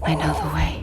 I know the way.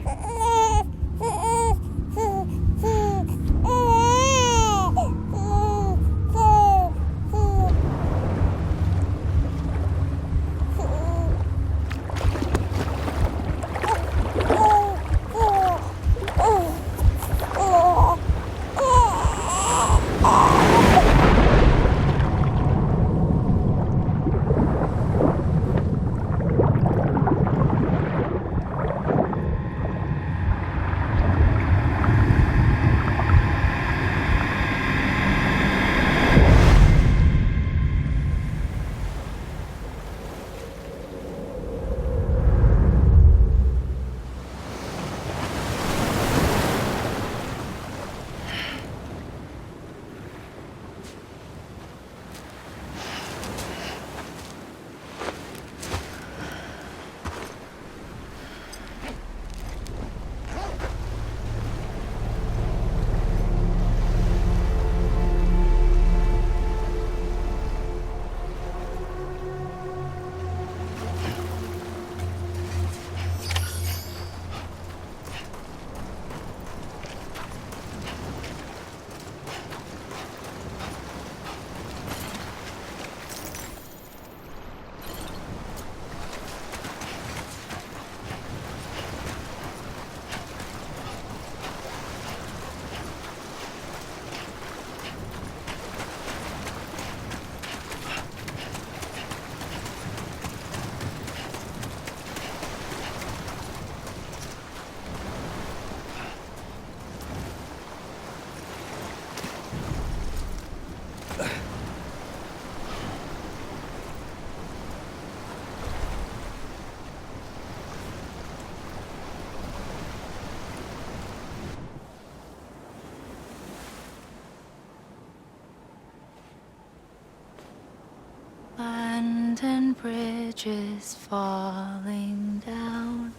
London Bridge is falling down,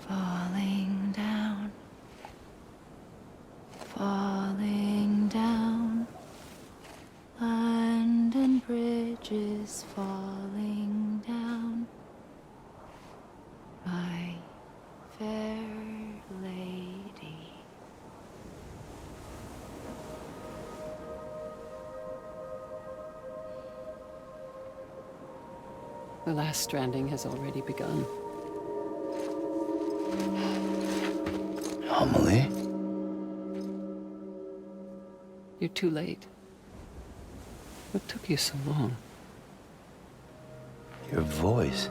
falling down, falling down. London Bridge is falling down, my fair lady. The last stranding has already begun. Amelie? You're too late. What took you so long? Your voice.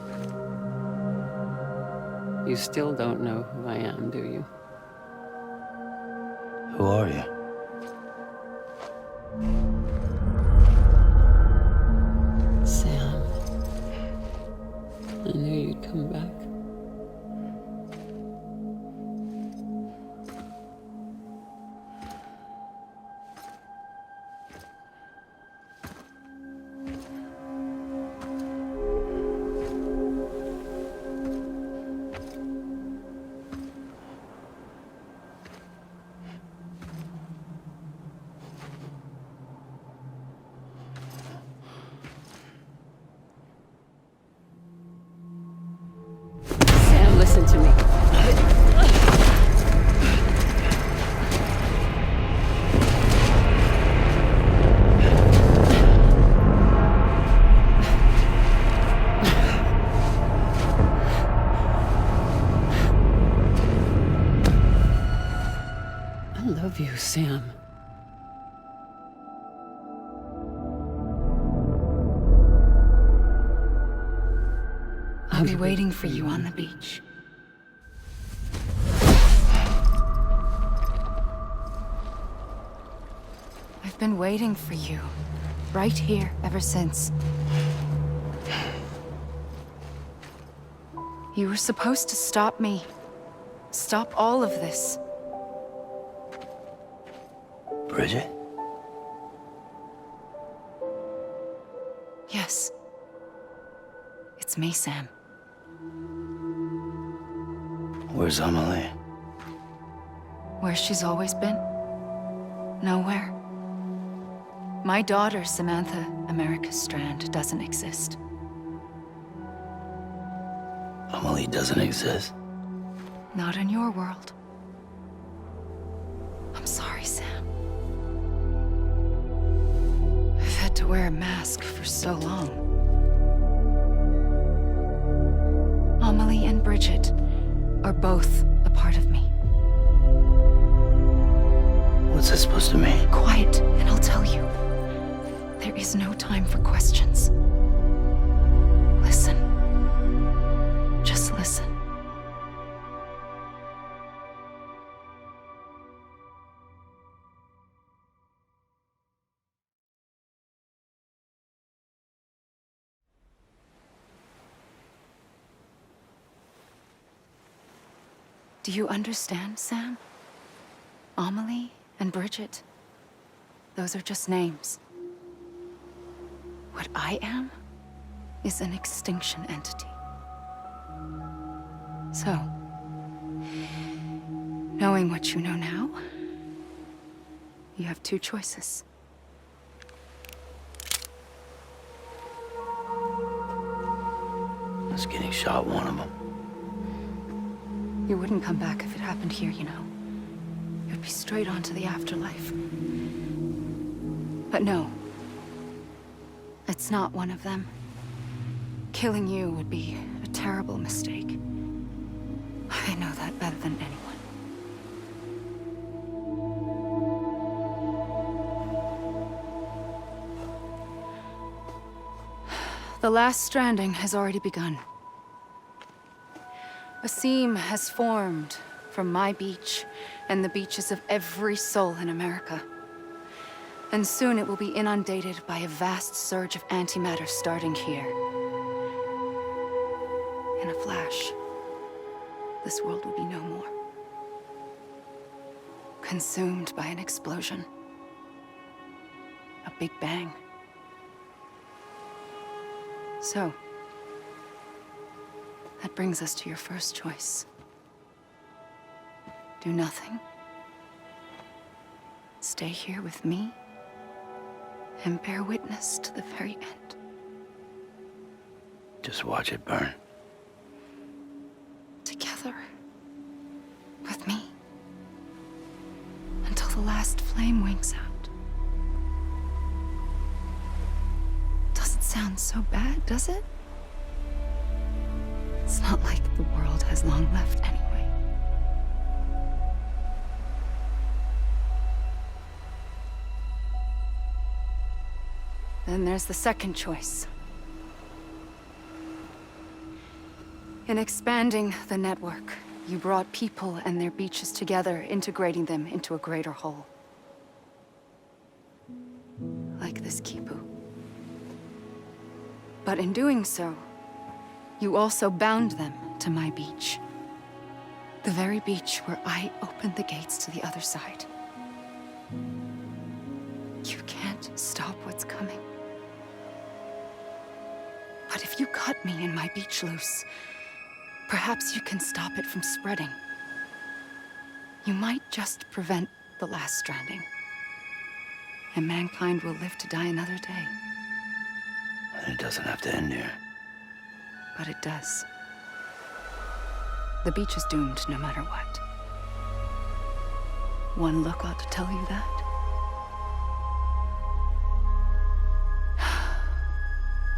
You still don't know who I am, do you? Who are you? Sam. I knew you'd come back. Listen to me. I love you, Sam. I'll be waiting for you on the beach. I've been waiting for you, right here, ever since. You were supposed to stop me. Stop all of this. Bridget? Yes. It's me, Sam. Where's Amelie? Where she's always been. Nowhere. My daughter, Samantha America Strand, doesn't exist. Amelie doesn't exist? Not in your world. I'm sorry, Sam. I've had to wear a mask for so long. Amelie and Bridget are both a part of me. What's this supposed to mean? Quiet, and I'll tell you. There is no time for questions. Listen. Just listen. Do you understand, Sam? Amelie and Bridget, those are just names. What I am is an extinction entity. So, knowing what you know now, you have two choices. Was getting shot one of them. You wouldn't come back if it happened here, you know. You'd be straight on to the afterlife. But no. It's not one of them. Killing you would be a terrible mistake. I know that better than anyone. The last stranding has already begun. A seam has formed from my beach and the beaches of every soul in America. And soon it will be inundated by a vast surge of antimatter starting here. In a flash, this world will be no more. Consumed by an explosion. A big bang. So, that brings us to your first choice. Do nothing. Stay here with me and bear witness to the very end. Just watch it burn. Together. With me. Until the last flame winks out. Doesn't sound so bad, does it? It's not like the world has long left anyway. Then there's the second choice. In expanding the network, you brought people and their beaches together, integrating them into a greater whole. Like this Kipu. But in doing so, you also bound them to my beach. The very beach where I opened the gates to the other side. You can't stop what's coming. But if you cut me and my beach loose, perhaps you can stop it from spreading. You might just prevent the last stranding. And mankind will live to die another day. And it doesn't have to end here. But it does. The beach is doomed no matter what. One look ought to tell you that.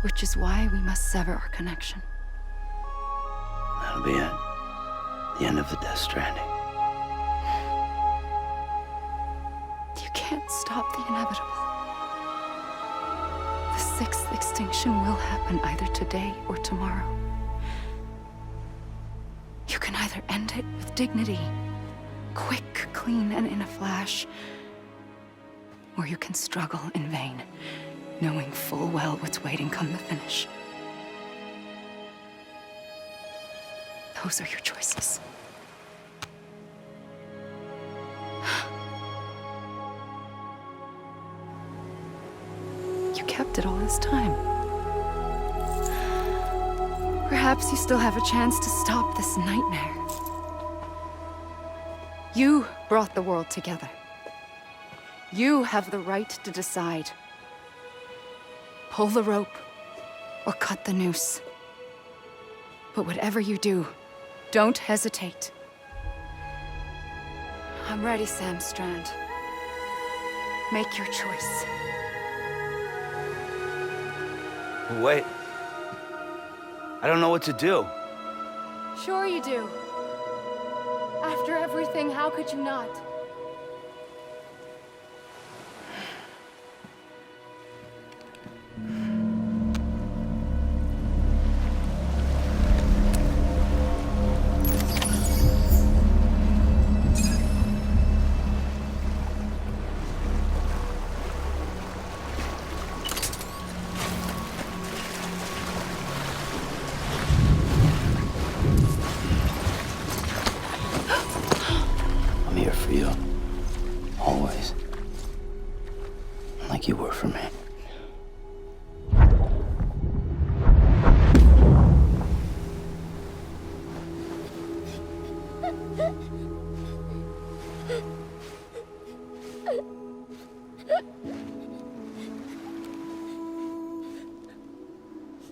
Which is why we must sever our connection. That'll be it. The end of the Death Stranding. You can't stop the inevitable. The sixth extinction will happen either today or tomorrow. You can either end it with dignity, quick, clean, and in a flash, or you can struggle in vain, knowing full well what's waiting come the finish. Those are your choices. You kept it all this time. Perhaps you still have a chance to stop this nightmare. You brought the world together. You have the right to decide. Pull the rope or cut the noose. But whatever you do, don't hesitate. I'm ready, Sam Strand. Make your choice. Wait. I don't know what to do. Sure you do. After everything, how could you not? I'm here for you. Always. Like you were for me.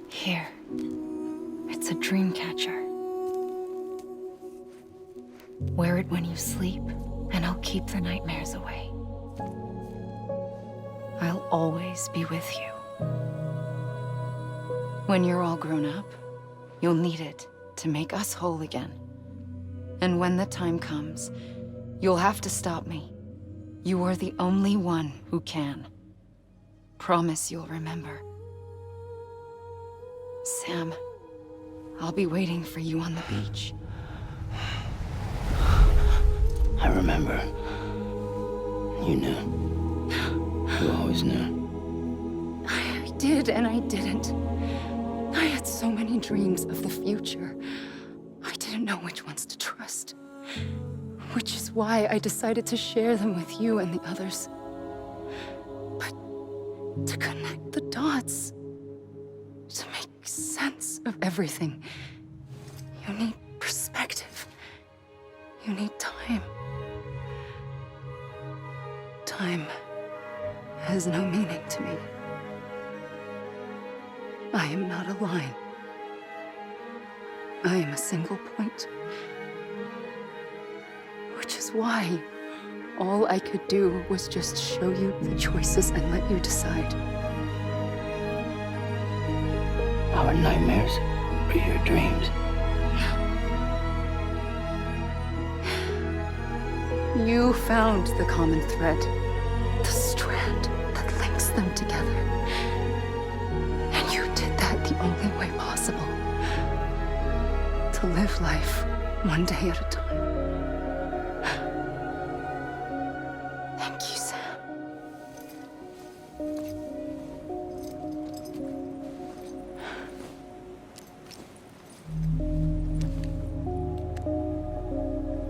Here. It's a dream catcher. Wear it when you sleep, and I'll keep the nightmares away. I'll always be with you. When you're all grown up, you'll need it to make us whole again. And when the time comes, you'll have to stop me. You are the only one who can. Promise you'll remember. Sam, I'll be waiting for you on the beach. I remember. You knew. You always knew. I did and I didn't. I had so many dreams of the future. I didn't know which ones to trust. Which is why I decided to share them with you and the others. But to connect the dots, to make sense of everything, you need perspective. You need time. Time has no meaning to me. I am not a line. I am a single point. Which is why all I could do was just show you the choices and let you decide. Our nightmares are your dreams. You found the common thread, the strand that links them together. And you did that the only way possible. To live life one day at a time. Thank you, Sam.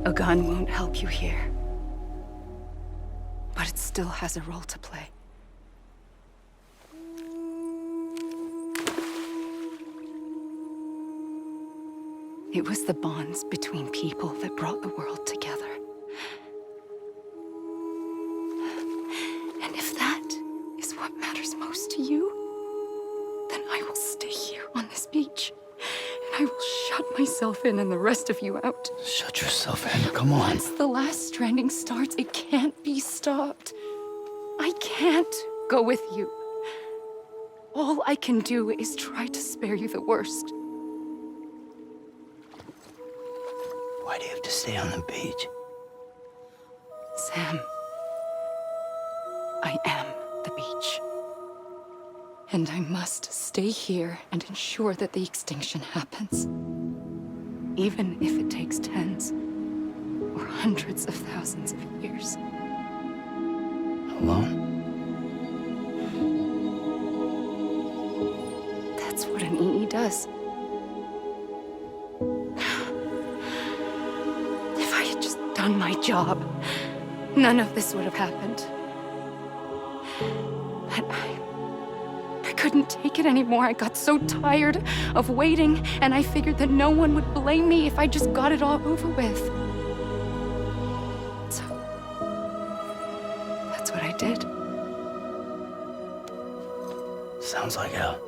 A gun won't help you here. But it still has a role to play. It was the bonds between people that brought the world together. And if that is what matters most to you, then I will stay here on this beach. And I will shut myself in and the rest of you out. Shut yourself in. Come on. Once the last stranding starts, it can't be stopped. I can't go with you. All I can do is try to spare you the worst. Why do you have to stay on the beach? Sam, I am the beach. And I must stay here and ensure that the extinction happens. Even if it takes tens or hundreds of thousands of years. Alone? That's what an EE does. If I had just done my job, none of this would have happened. But I couldn't take it anymore. I got so tired of waiting, and I figured that no one would blame me if I just got it all over with. So, that's what I did. Sounds like hell.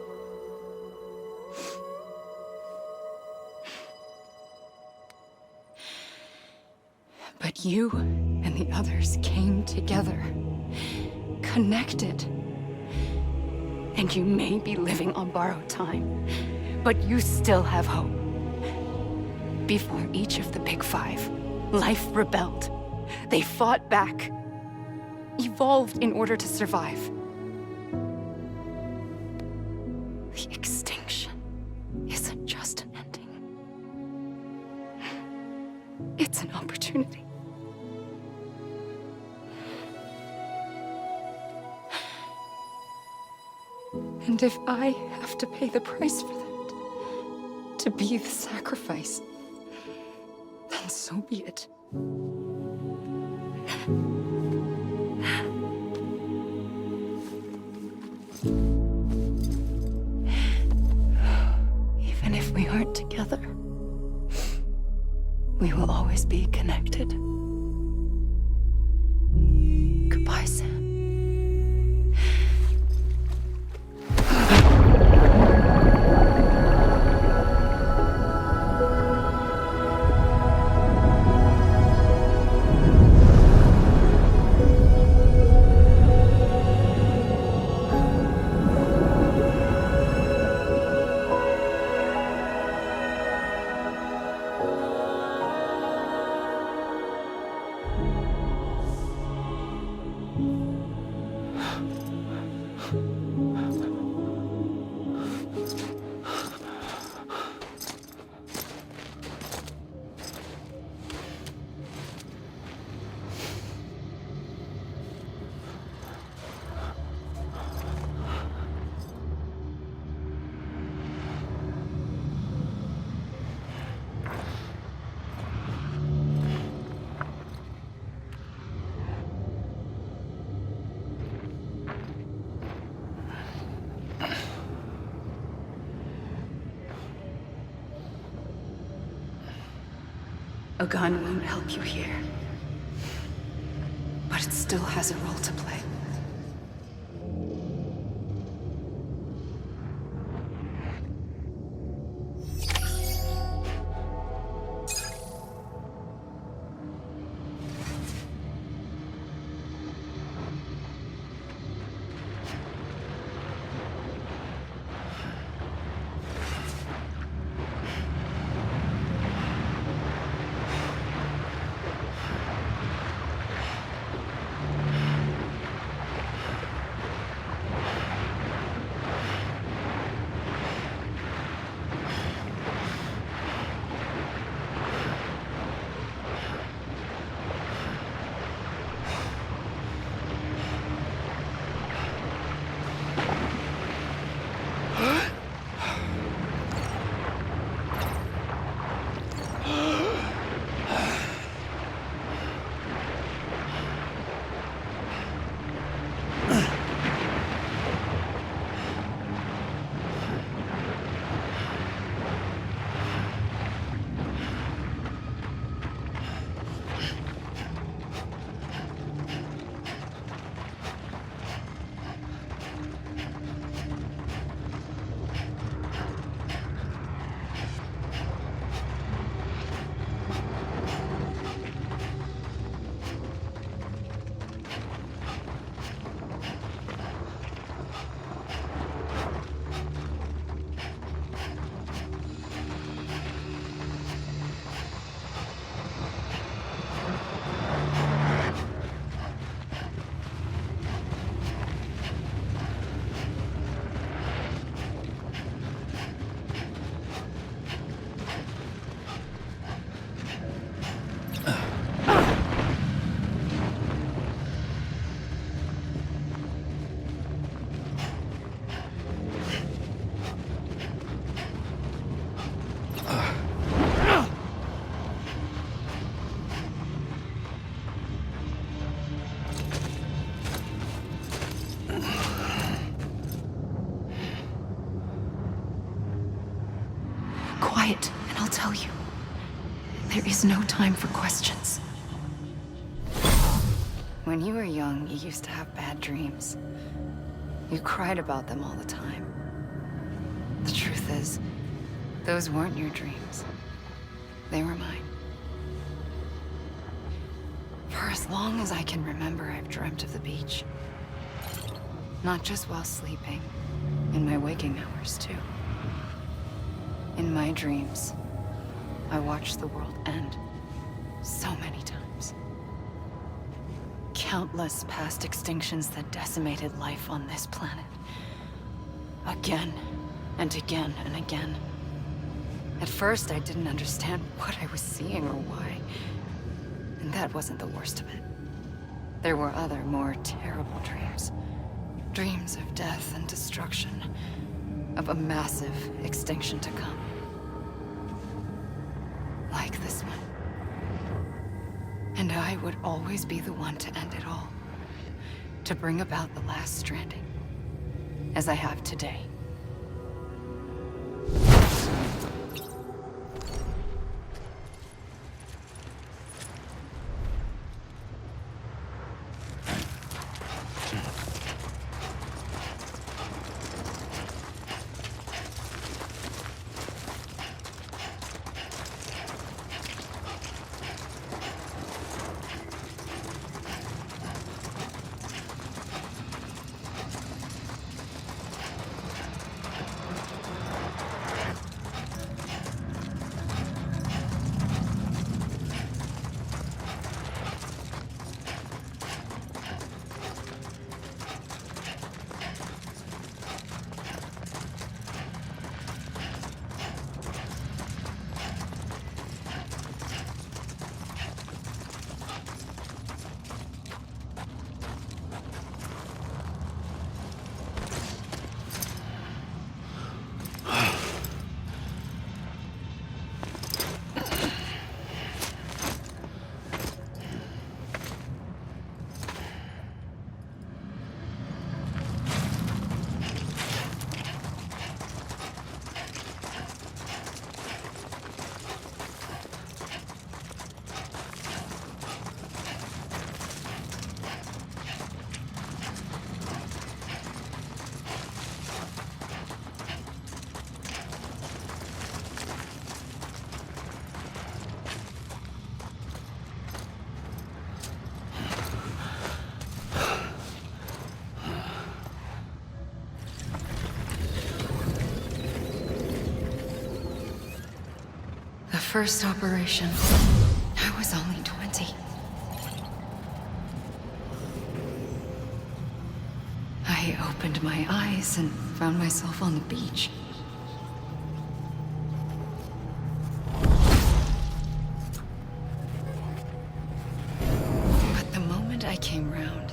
You and the others came together, connected. And you may be living on borrowed time, but you still have hope. Before each of the Big Five, life rebelled. They fought back, evolved in order to survive. The extinction isn't just an ending. It's an opportunity. And if I have to pay the price for that, to be the sacrifice, then so be it. Even if we aren't together, we will always be connected. Goodbye, Sam. A gun won't help you here, but it still has a role to play. Quiet, and I'll tell you. There is no time for questions. When you were young, you used to have bad dreams. You cried about them all the time. The truth is, those weren't your dreams. They were mine. For as long as I can remember, I've dreamt of the beach. Not just while sleeping, in my waking hours, too. In my dreams, I watched the world end so many times. Countless past extinctions that decimated life on this planet. Again, and again, and again. At first, I didn't understand what I was seeing or why. And that wasn't the worst of it. There were other, more terrible dreams. Dreams of death and destruction. Of a massive extinction to come. Like this one. And I would always be the one to end it all. To bring about the last stranding. As I have today. First operation, I was only 20. I opened my eyes and found myself on the beach. But the moment I came round,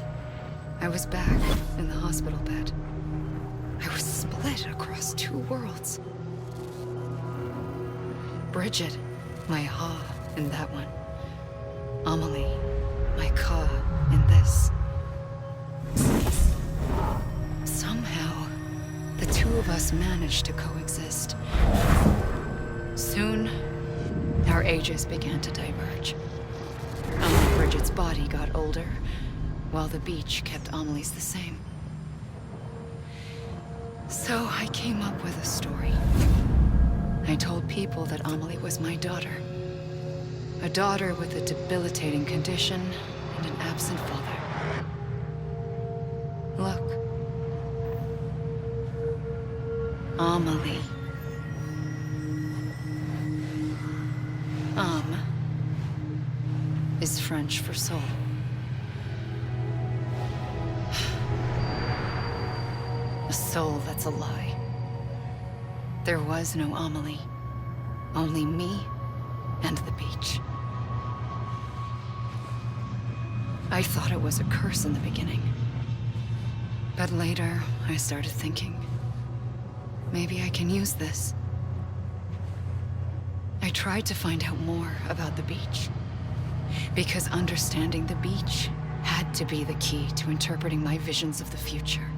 I was back in the hospital bed. I was split across two worlds. Bridget, my Ha in that one. Amelie, my Ka in this. Somehow, the two of us managed to coexist. Soon, our ages began to diverge. Bridget's body got older, while the beach kept Amelie's the same. So I came up with a story. I told people that Amelie was my daughter. A daughter with a debilitating condition and an absent father. Look. Amelie. Âme is French for soul. A soul that's a lie. There was no Amelie. Only me and the beach. I thought it was a curse in the beginning. But later, I started thinking, maybe I can use this. I tried to find out more about the beach. Because understanding the beach had to be the key to interpreting my visions of the future.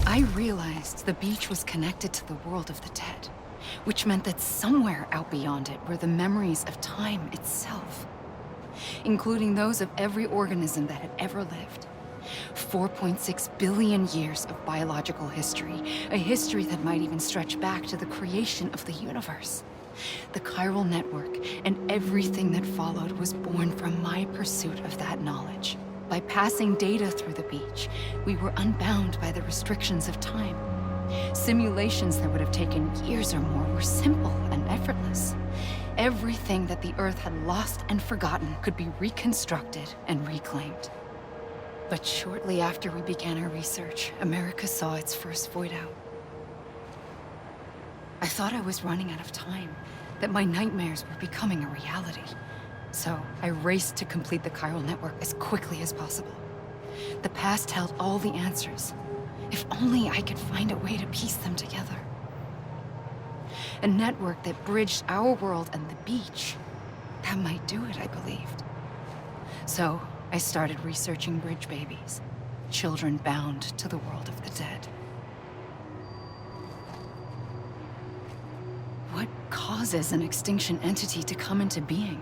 I realized the beach was connected to the world of the dead, which meant that somewhere out beyond it were the memories of time itself, including those of every organism that had ever lived. 4.6 billion years of biological history, a history that might even stretch back to the creation of the universe. The chiral network and everything that followed was born from my pursuit of that knowledge. By passing data through the beach, we were unbound by the restrictions of time. Simulations that would have taken years or more were simple and effortless. Everything that the Earth had lost and forgotten could be reconstructed and reclaimed. But shortly after we began our research, America saw its first void out. I thought I was running out of time, that my nightmares were becoming a reality. So I raced to complete the chiral network as quickly as possible. The past held all the answers. If only I could find a way to piece them together. A network that bridged our world and the beach. That might do it, I believed. So I started researching bridge babies, children bound to the world of the dead. What causes an extinction entity to come into being?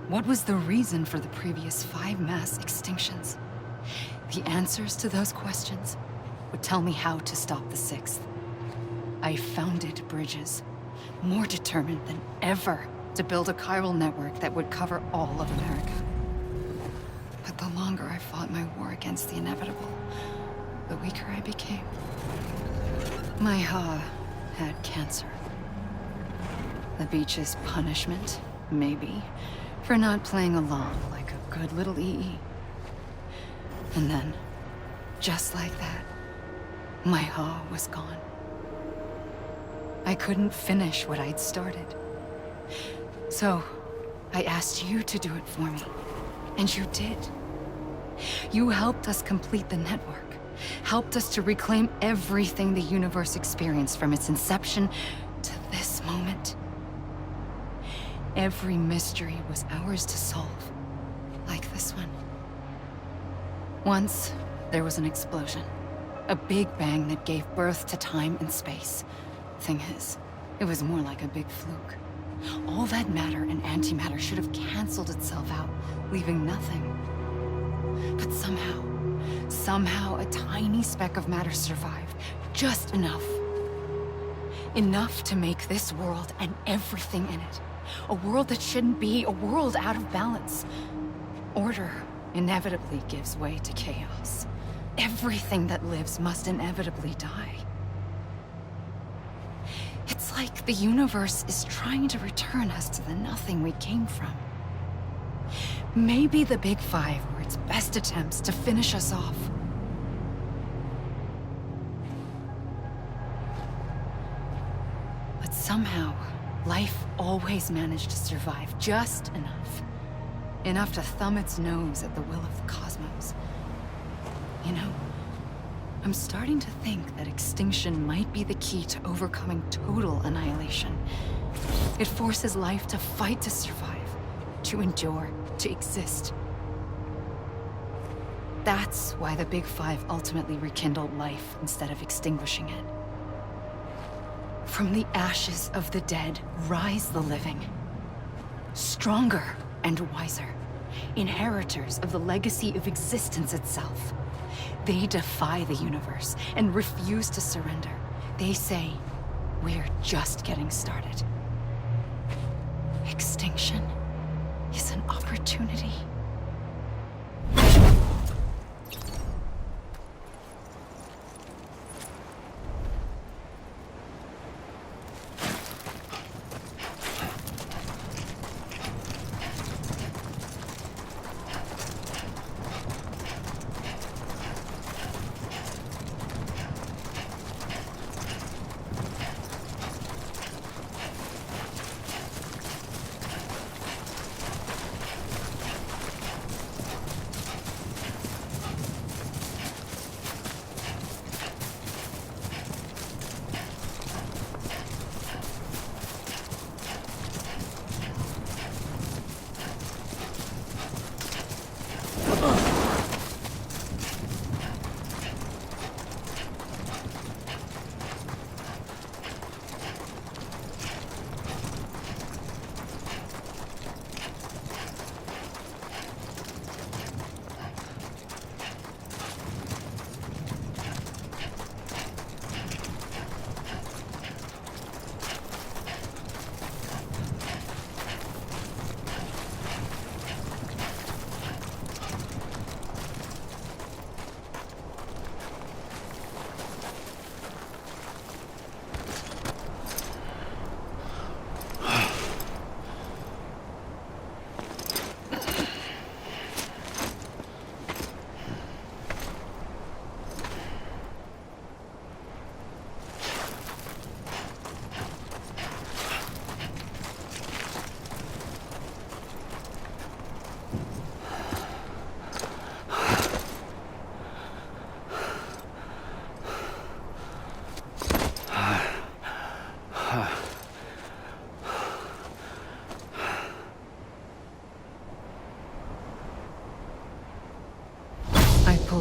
What was the reason for the previous 5 mass extinctions? The answers to those questions would tell me how to stop the 6th. I founded bridges, more determined than ever to build a chiral network that would cover all of America. But the longer I fought my war against the inevitable, the weaker I became. My Ha had cancer. The beach's punishment, maybe, for not playing along like a good little EE. And then, just like that, my Ha was gone. I couldn't finish what I'd started. So, I asked you to do it for me. And you did. You helped us complete the network. Helped us to reclaim everything the universe experienced from its inception to this moment. Every mystery was ours to solve, like this one. Once, there was an explosion. A big bang that gave birth to time and space. Thing is, it was more like a big fluke. All that matter and antimatter should have canceled itself out, leaving nothing. But somehow a tiny speck of matter survived. Just enough. Enough to make this world and everything in it. A world that shouldn't be, a world out of balance. Order inevitably gives way to chaos. Everything that lives must inevitably die. It's like the universe is trying to return us to the nothing we came from. Maybe the Big Five were its best attempts to finish us off. But somehow, life always managed to survive just enough. Enough to thumb its nose at the will of the cosmos. You know, I'm starting to think that extinction might be the key to overcoming total annihilation. It forces life to fight to survive, to endure, to exist. That's why the Big Five ultimately rekindled life instead of extinguishing it. From the ashes of the dead rise the living. Stronger and wiser. Inheritors of the legacy of existence itself. They defy the universe and refuse to surrender. They say, we're just getting started. Extinction is an opportunity.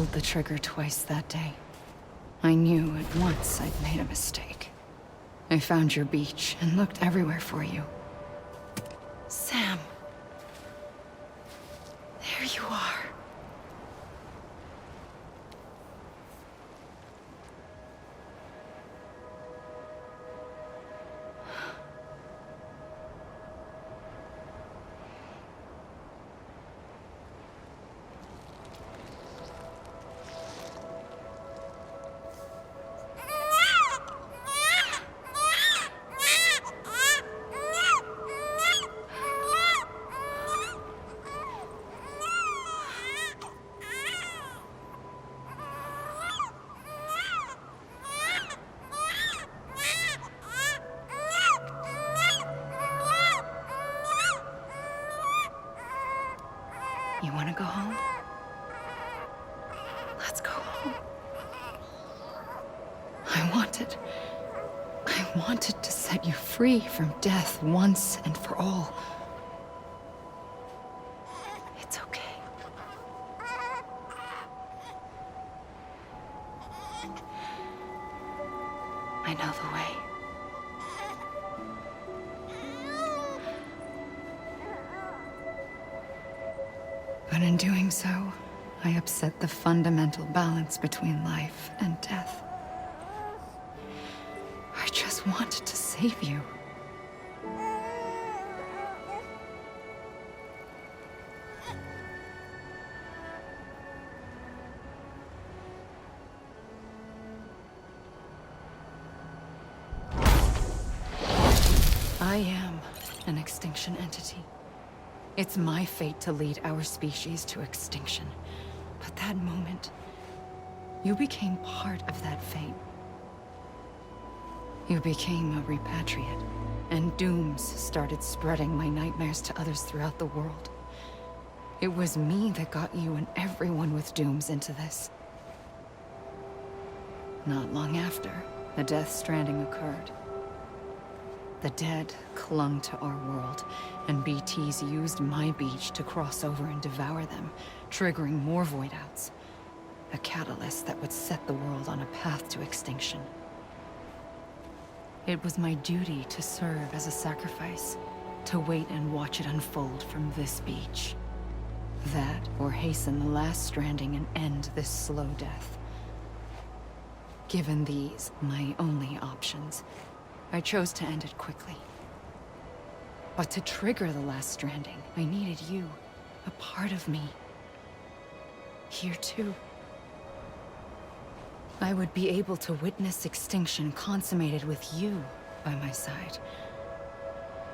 pulled the trigger twice that day. I knew at once I'd made a mistake. I found your beach and looked everywhere for you. Sam. There you are. You want to go home? Let's go home. I wanted to set you free from death once and for all. It's okay. I know the way. But in doing so, I upset the fundamental balance between life and death. I just wanted to save you. I am an extinction entity. It's my fate to lead our species to extinction. But that moment, you became part of that fate. You became a repatriate, and dooms started spreading my nightmares to others throughout the world. It was me that got you and everyone with dooms into this. Not long after, the Death Stranding occurred. The dead clung to our world, and BTs used my beach to cross over and devour them, triggering more void outs. A catalyst that would set the world on a path to extinction. It was my duty to serve as a sacrifice, to wait and watch it unfold from this beach. That, or hasten the last stranding and end this slow death. Given these, my only options, I chose to end it quickly. But to trigger the last stranding, I needed you, a part of me. Here too. I would be able to witness extinction consummated with you by my side.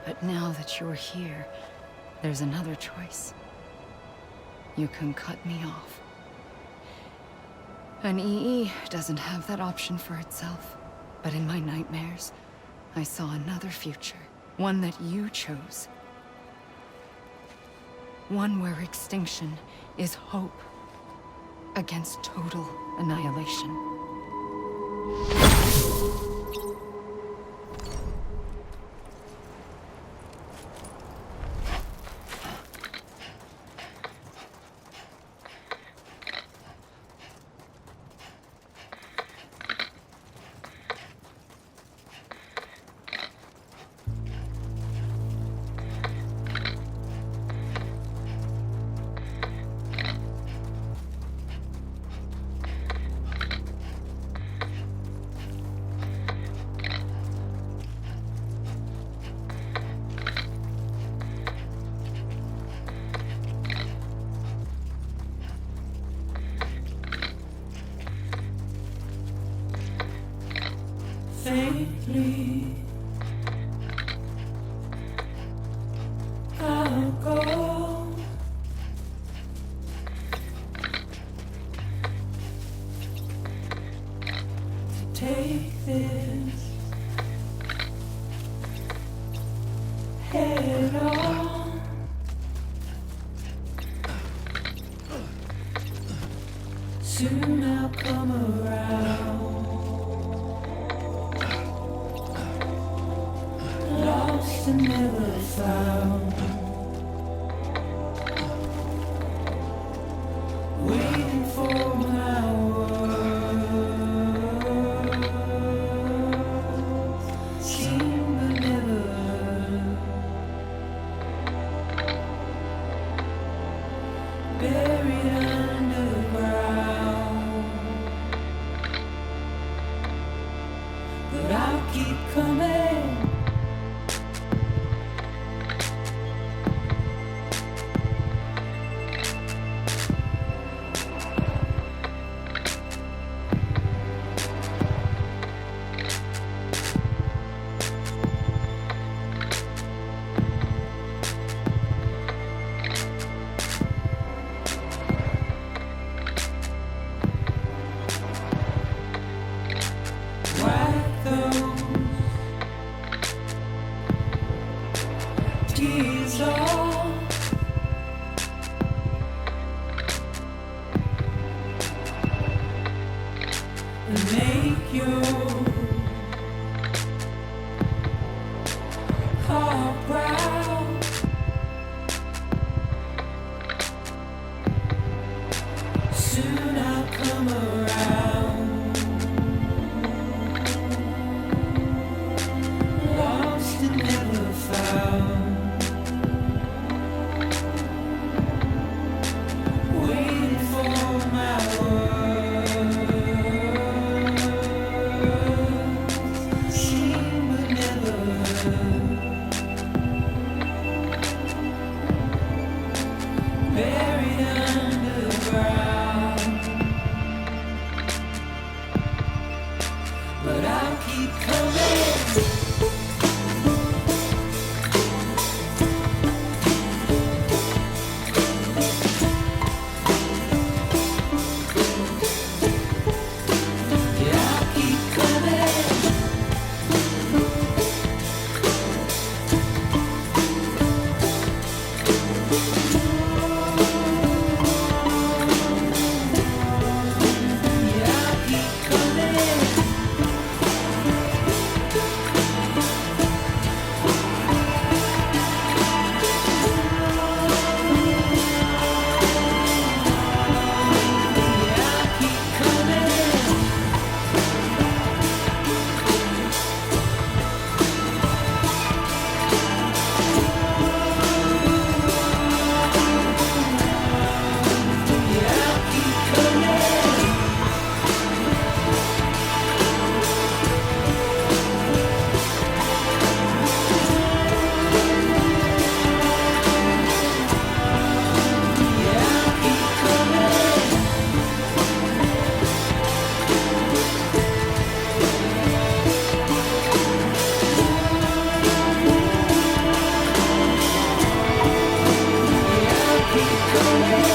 But now that you're here, there's another choice. You can cut me off. An EE doesn't have that option for itself. But in my nightmares, I saw another future. One that you chose. One where extinction is hope against total annihilation. Faintly, I'll go. To take this head on. Soon I'll come around. Lost and never found. Waiting for my buried underground. But I'll keep coming. Wipe those tears off. And make your heart proud. Soon I'll come around. Lost and never found. Waiting for my words. Seen but never heard. Buried underground. But I'll keep coming. Yeah, I'll keep coming. Yeah, I'll keep coming. Yeah, I'll keep coming. Yeah, I'll keep coming. Yeah, I'll keep coming. Yeah, I'll keep coming.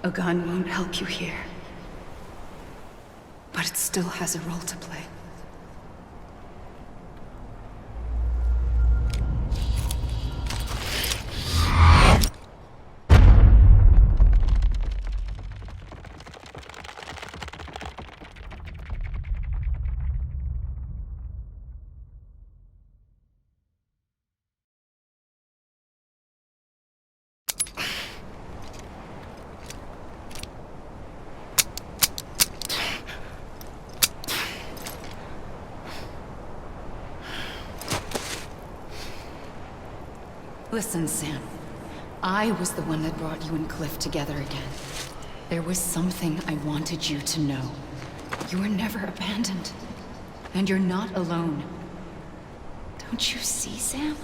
A gun won't help you here. But it still has a role to play. Listen, Sam. I was the one that brought you and Cliff together again. There was something I wanted you to know. You were never abandoned. And you're not alone. Don't you see, Sam?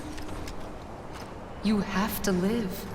You have to live.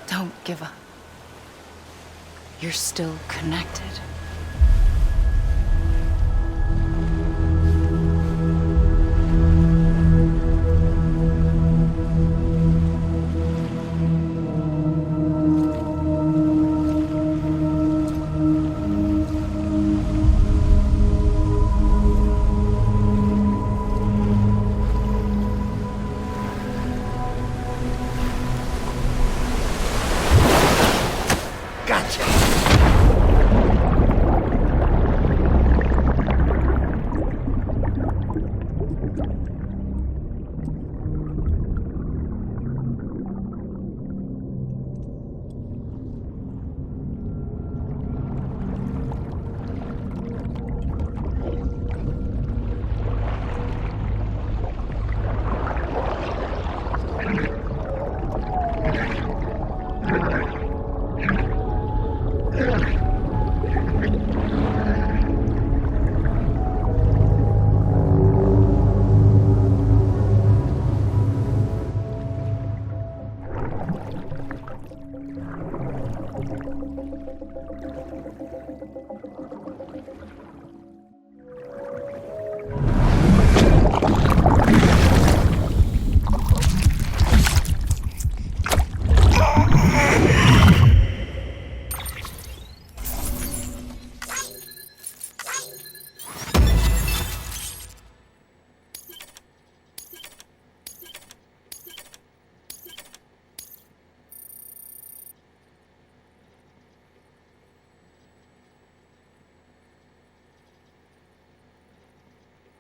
Don't give up. You're still connected.